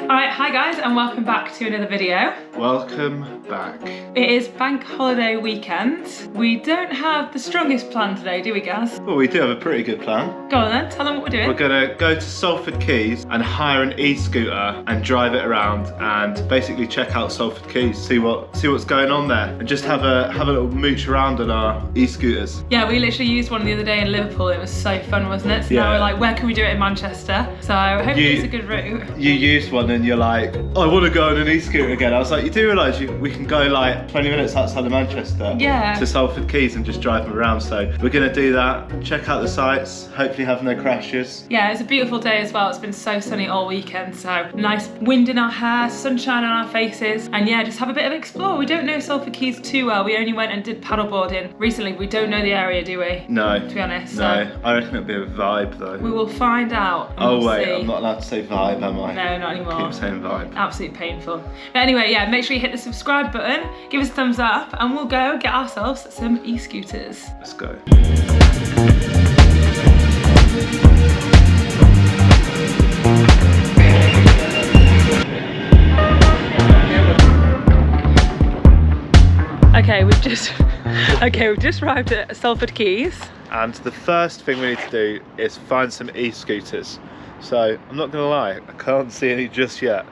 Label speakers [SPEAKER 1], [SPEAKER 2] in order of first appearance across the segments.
[SPEAKER 1] Alright, hi guys and welcome back to another video.
[SPEAKER 2] Welcome back.
[SPEAKER 1] It is bank holiday weekend. We don't have the strongest plan today, do we, Gaz?
[SPEAKER 2] Well, we do have a pretty good plan.
[SPEAKER 1] Go on then, tell them what we're doing.
[SPEAKER 2] We're gonna go to Salford Quays and hire an e-scooter and drive it around and basically check out Salford Quays, see what's going on there, and just have a little mooch around on our e-scooters.
[SPEAKER 1] Yeah, we literally used one the other day in Liverpool. It was so fun, wasn't it? So now we're like, where can we do it in Manchester? So hopefully it's a good route.
[SPEAKER 2] You used one and you're like, I want to go on an e-scooter again. I was like, you do realise we can go like 20 minutes outside of Manchester to Salford Quays and just drive them around. So we're going to do that, check out the sights, hopefully have no crashes. Yeah,
[SPEAKER 1] it's a beautiful day as well. It's been so sunny all weekend, so nice wind in our hair, sunshine on our faces, and yeah, just have a bit of explore. We don't know Salford Quays too well. We only went and did paddleboarding recently. We don't know the area, do we?
[SPEAKER 2] No.
[SPEAKER 1] To be honest.
[SPEAKER 2] No,
[SPEAKER 1] so
[SPEAKER 2] I reckon it'll be a vibe though.
[SPEAKER 1] We will find out.
[SPEAKER 2] Oh wait,
[SPEAKER 1] see.
[SPEAKER 2] I'm not allowed to say vibe, am I?
[SPEAKER 1] No, not anymore.
[SPEAKER 2] Keep saying vibe.
[SPEAKER 1] Absolutely painful. But anyway, yeah, make sure you hit the subscribe button, give us a thumbs up, and we'll go get ourselves some e-scooters.
[SPEAKER 2] Let's go.
[SPEAKER 1] We've just arrived at Salford Quays.
[SPEAKER 2] And the first thing we need to do is find some e-scooters. So I'm not gonna lie, I can't see any just yet,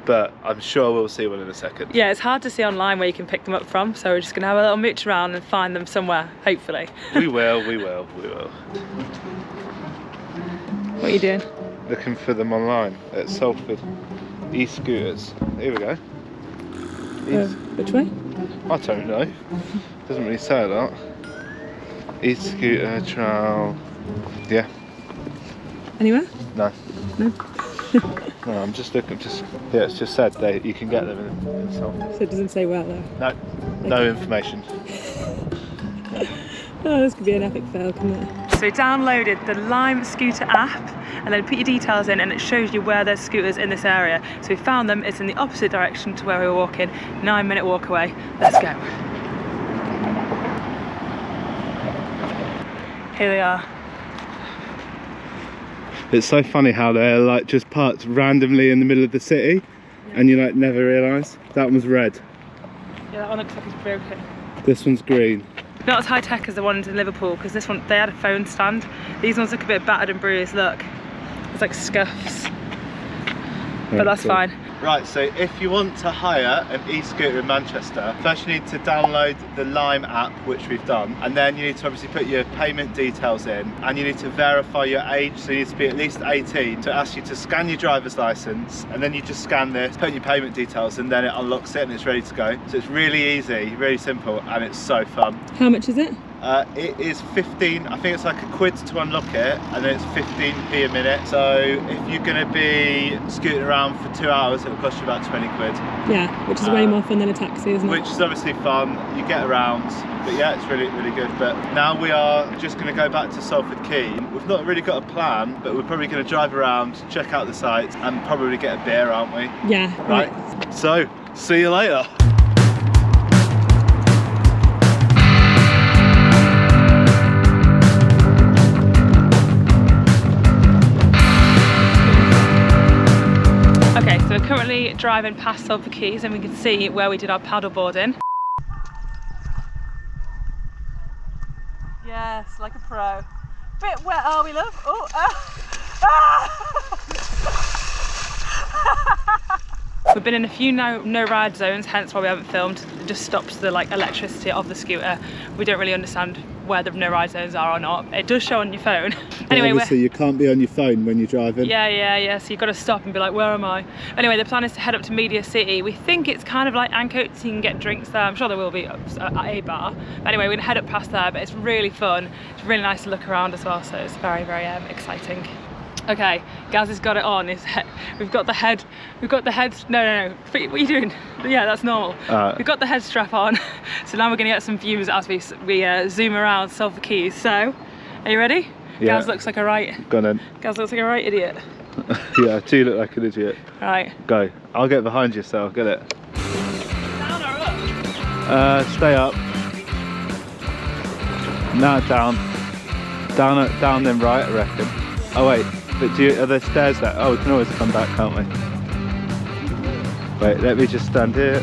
[SPEAKER 2] but I'm sure we'll see one in a second.
[SPEAKER 1] Yeah, it's hard to see online where you can pick them up from, so we're just gonna have a little mooch around and find them somewhere, hopefully.
[SPEAKER 2] We will.
[SPEAKER 1] What are you doing?
[SPEAKER 2] Looking for them online at Salford e-scooters. Here we go.
[SPEAKER 1] Which way?
[SPEAKER 2] I don't know. Doesn't really say a lot. E-scooter trial. Yeah.
[SPEAKER 1] Anywhere?
[SPEAKER 2] No.
[SPEAKER 1] No.
[SPEAKER 2] No, I'm just looking. Yeah, it's just said that you can get them in Salford.
[SPEAKER 1] So it doesn't say where though.
[SPEAKER 2] No. Okay. No information.
[SPEAKER 1] Oh, this could be an epic fail, couldn't it? So we downloaded the Lime scooter app and then put your details in and it shows you where there's scooters in this area. So we found them, it's in the opposite direction to where we were walking, 9-minute walk away. Let's go. Here they are.
[SPEAKER 2] It's so funny how they're like just parked randomly in the middle of the city and you like never realise. That one's red.
[SPEAKER 1] Yeah, that one looks like it's broken.
[SPEAKER 2] This one's green.
[SPEAKER 1] Not as high tech as the ones in Liverpool because this one, they had a phone stand. These ones look a bit battered and bruised, look. There's like scuffs. But that's fine.
[SPEAKER 2] Right, so if you want to hire an e-scooter in Manchester, first you need to download the Lime app, which we've done, and then you need to obviously put your payment details in, and you need to verify your age, so you need to be at least 18. To ask you to scan your driver's license, and then you just scan this, put in your payment details, and then it unlocks it and it's ready to go. So it's really easy, really simple, and it's so fun.
[SPEAKER 1] How much is it?
[SPEAKER 2] It is 15, I think it's like £1 to unlock it, and then it's 15p a minute. So if you're going to be scooting around for 2 hours, it'll cost you about 20 quid.
[SPEAKER 1] Yeah, which is way more fun than a taxi, isn't it?
[SPEAKER 2] Which is obviously fun, you get around, but yeah, it's really, really good. But now we are just going to go back to Salford Quay. We've not really got a plan, but we're probably going to drive around, check out the sights, and probably get a beer, aren't we?
[SPEAKER 1] Yeah.
[SPEAKER 2] Right. So, see you later.
[SPEAKER 1] So we're currently driving past Salford Quays and we can see where we did our paddleboarding. Yes, like a pro. Bit wet, are we, love? Oh, We've been in a few no ride zones, hence why we haven't filmed. It just stops the like electricity of the scooter. We don't really understand where the no ride zones are or not. It does show on your phone. Anyway,
[SPEAKER 2] obviously you can't be on your phone when you're driving.
[SPEAKER 1] Yeah, so you've got to stop and be like, where am I? Anyway, the plan is to head up to Media City. We think it's kind of like Ancoats, so you can get drinks there. I'm sure there will be at a bar. But anyway, we're gonna head up past there, but it's really fun. It's really nice to look around as well, so it's very, very exciting. Okay, Gaz has got it on. We've got the head. No. What are you doing? Yeah, that's normal. We've got the head strap on. So now we're going to get some views as we zoom around Salford Quays. So, are you ready? Yeah. Gaz looks like a right.
[SPEAKER 2] Go on then.
[SPEAKER 1] Gaz looks like a right idiot.
[SPEAKER 2] Yeah, I do look like an idiot.
[SPEAKER 1] Right.
[SPEAKER 2] Go. I'll get behind you, so I'll get it.
[SPEAKER 1] Down or up?
[SPEAKER 2] Stay up. No, down. Down then right, I reckon. Oh wait. But are there stairs there? Oh, we can always come back, can't we? Wait, let me just stand here.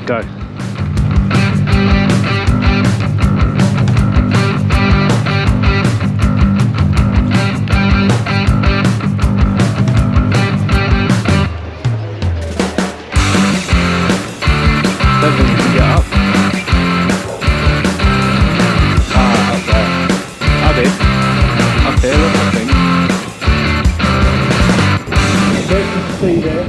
[SPEAKER 2] Go. Don't think you can get up. Up there. Abby, up here, look, I think. Great to see there.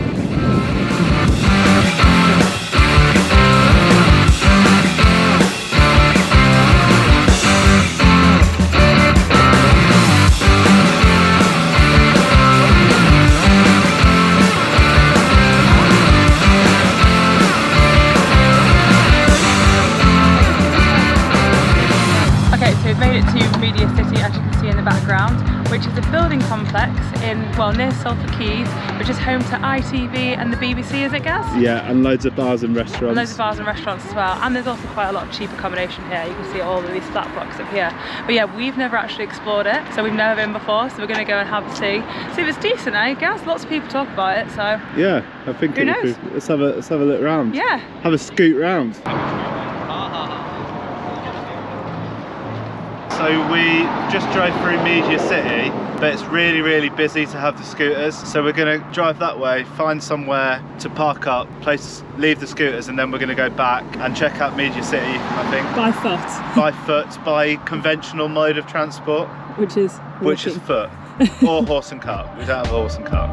[SPEAKER 1] Which is a building complex in, well, near Salford Quays, which is home to ITV and the BBC, is it, Gaz?
[SPEAKER 2] Yeah, and loads of bars and restaurants.
[SPEAKER 1] And loads of bars and restaurants as well. And there's also quite a lot of cheap accommodation here. You can see all of these flat blocks up here. But yeah, we've never actually explored it, so we've never been before, so we're going to go and have a see if it's decent, eh, Gaz? Lots of people talk about it, so...
[SPEAKER 2] Yeah, I think
[SPEAKER 1] who knows?
[SPEAKER 2] Let's have a look round.
[SPEAKER 1] Yeah.
[SPEAKER 2] Have a scoot round. So we just drove through Media City, but it's really, really busy to have the scooters. So we're going to drive that way, find somewhere to park up, leave the scooters, and then we're going to go back and check out Media City, I think.
[SPEAKER 1] By foot.
[SPEAKER 2] By foot, by conventional mode of transport.
[SPEAKER 1] Which is
[SPEAKER 2] foot. Or horse and cart. We don't have a horse and cart.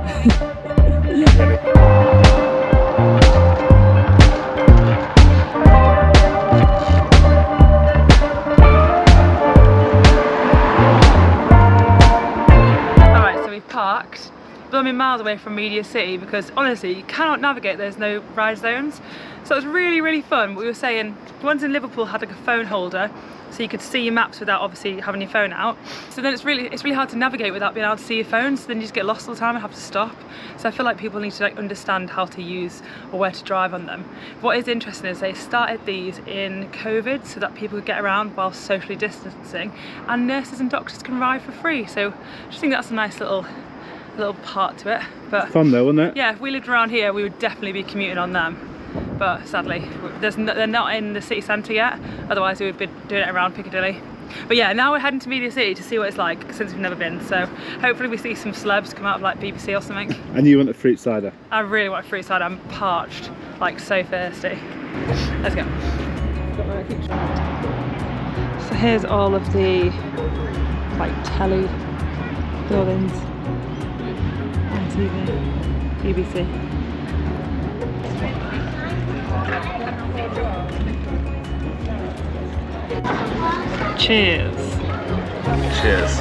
[SPEAKER 1] Parked blooming miles away from Media City because honestly you cannot navigate, there's no ride zones, so it was really, really fun. We were saying the ones in Liverpool had like a phone holder so you could see your maps without obviously having your phone out, so then it's really hard to navigate without being able to see your phone, so then you just get lost all the time and have to stop. So I feel like people need to like understand how to use or where to drive on them. What is interesting is they started these in COVID so that people could get around while socially distancing, and nurses and doctors can ride for free, so I just think that's a nice little part to it. But
[SPEAKER 2] fun though, wasn't it?
[SPEAKER 1] Yeah, if we lived around here we would definitely be commuting on them, but sadly they're not in the city centre yet, otherwise we would be doing it around Piccadilly. But yeah, now we're heading to Media City to see what it's like since we've never been, so hopefully we see some celebs come out of like BBC or something.
[SPEAKER 2] And you want a fruit cider? I
[SPEAKER 1] really want a fruit cider, I'm parched, like so thirsty. Let's go. So here's all of the like telly buildings. ITV, BBC. Cheers.
[SPEAKER 2] Cheers.